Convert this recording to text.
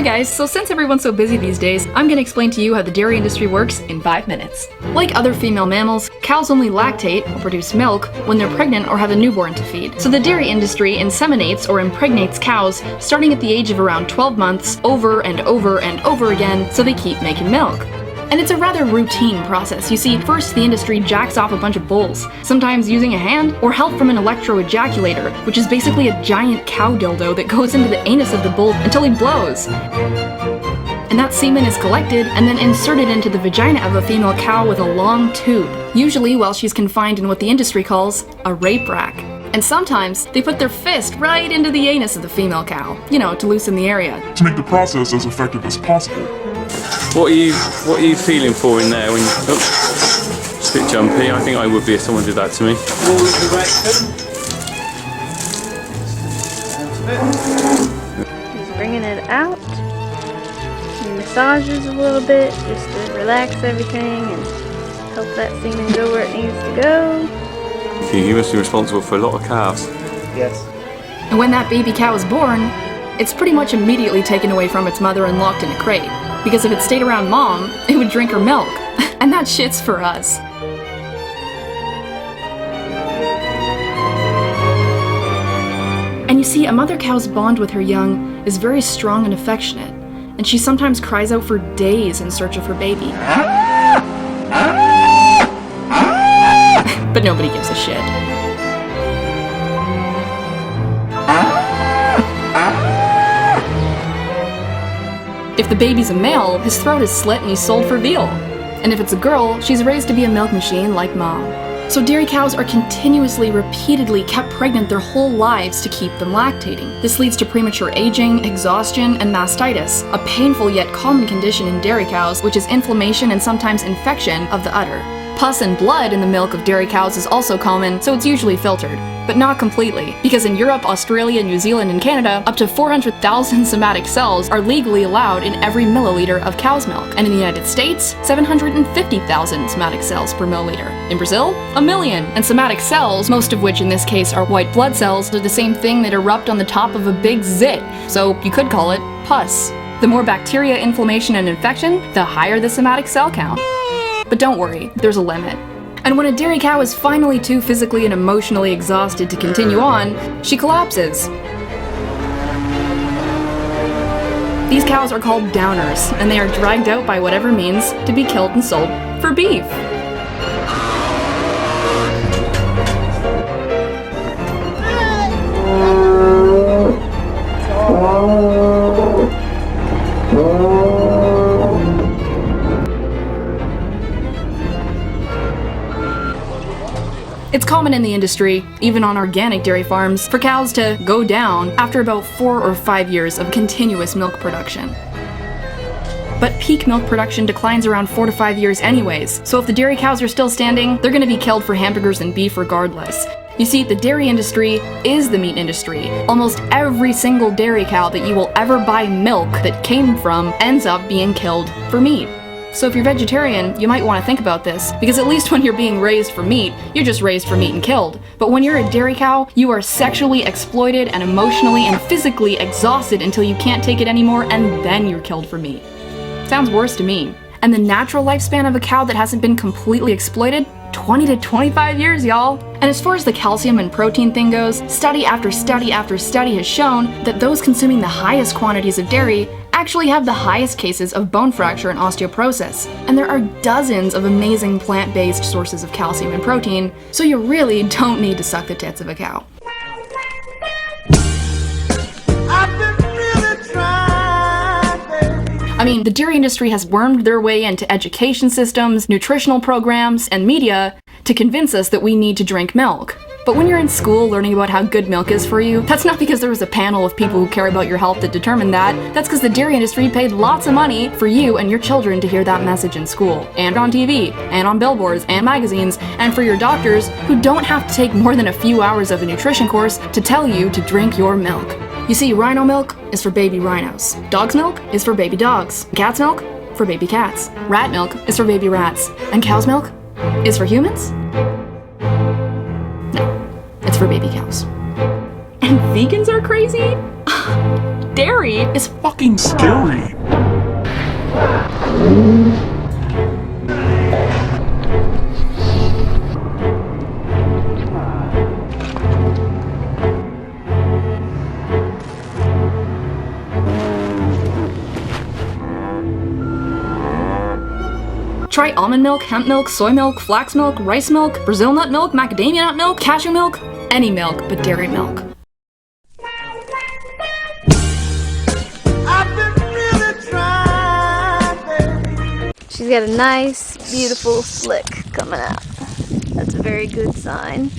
Hi guys, so since everyone's so busy these days, I'm gonna explain to you how the dairy industry works in 5 minutes. Like other female mammals, cows only lactate, or produce milk, when they're pregnant or have a newborn to feed. So the dairy industry inseminates or impregnates cows starting at the age of around 12 months over and over and over again so they keep making milk. And it's a rather routine process. You see, first the industry jacks off a bunch of bulls, sometimes using a hand or help from an electro-ejaculator, which is basically a giant cow dildo that goes into the anus of the bull until he blows. And that semen is collected and then inserted into the vagina of a female cow with a long tube, usually while she's confined in what the industry calls a rape rack. And sometimes they put their fist right into the anus of the female cow, you know, to loosen the area. To make the process as effective as possible. What are you feeling for in there when you... Oh, it's a bit jumpy. I think I would be if someone did that to me. He's bringing it out. He massages a little bit just to relax everything and help that semen go where it needs to go. You must be responsible for a lot of calves. Yes. And when that baby cow is born, it's pretty much immediately taken away from its mother and locked in a crate. Because if it stayed around mom, it would drink her milk. And that shit's for us. And you see, a mother cow's bond with her young is very strong and affectionate, and she sometimes cries out for days in search of her baby. But nobody gives a shit. If the baby's a male, his throat is slit and he's sold for veal. And if it's a girl, she's raised to be a milk machine like mom. So dairy cows are continuously, repeatedly kept pregnant their whole lives to keep them lactating. This leads to premature aging, exhaustion, and mastitis, a painful yet common condition in dairy cows, which is inflammation and sometimes infection of the udder. Pus and blood in the milk of dairy cows is also common, so it's usually filtered. But not completely, because in Europe, Australia, New Zealand, and Canada, up to 400,000 somatic cells are legally allowed in every milliliter of cow's milk. And in the United States, 750,000 somatic cells per milliliter. In Brazil, 1 million. And somatic cells, most of which in this case are white blood cells, are the same thing that erupt on the top of a big zit, so you could call it pus. The more bacteria, inflammation, and infection, the higher the somatic cell count. But don't worry, there's a limit. And when a dairy cow is finally too physically and emotionally exhausted to continue on, she collapses. These cows are called downers, and they are dragged out by whatever means to be killed and sold for beef. It's common in the industry, even on organic dairy farms, for cows to go down after about 4 or 5 years of continuous milk production. But peak milk production declines around 4 to 5 years anyways, so if the dairy cows are still standing, they're gonna be killed for hamburgers and beef regardless. You see, the dairy industry is the meat industry. Almost every single dairy cow that you will ever buy milk that came from ends up being killed for meat. So if you're vegetarian, you might want to think about this, because at least when you're being raised for meat, you're just raised for meat and killed. But when you're a dairy cow, you are sexually exploited and emotionally and physically exhausted until you can't take it anymore, and then you're killed for meat. Sounds worse to me. And the natural lifespan of a cow that hasn't been completely exploited? 20 to 25 years, y'all. And as far as the calcium and protein thing goes, study after study after study has shown that those consuming the highest quantities of dairy actually have the highest cases of bone fracture and osteoporosis. And there are dozens of amazing plant-based sources of calcium and protein, so you really don't need to suck the tits of a cow. I mean, the dairy industry has wormed their way into education systems, nutritional programs, and media to convince us that we need to drink milk. But when you're in school learning about how good milk is for you, that's not because there was a panel of people who care about your health that determined that. That's because the dairy industry paid lots of money for you and your children to hear that message in school, and on TV, and on billboards, and magazines, and for your doctors who don't have to take more than a few hours of a nutrition course to tell you to drink your milk. You see, rhino milk is for baby rhinos. Dog's milk is for baby dogs. Cat's milk for baby cats. Rat milk is for baby rats. And cow's milk is for humans? No, it's for baby cows. And vegans are crazy? dairy is Fucking scary. Try almond milk, hemp milk, soy milk, flax milk, rice milk, Brazil nut milk, macadamia nut milk, cashew milk, any milk but dairy milk. She's got a nice, beautiful slick coming out. That's a very good sign.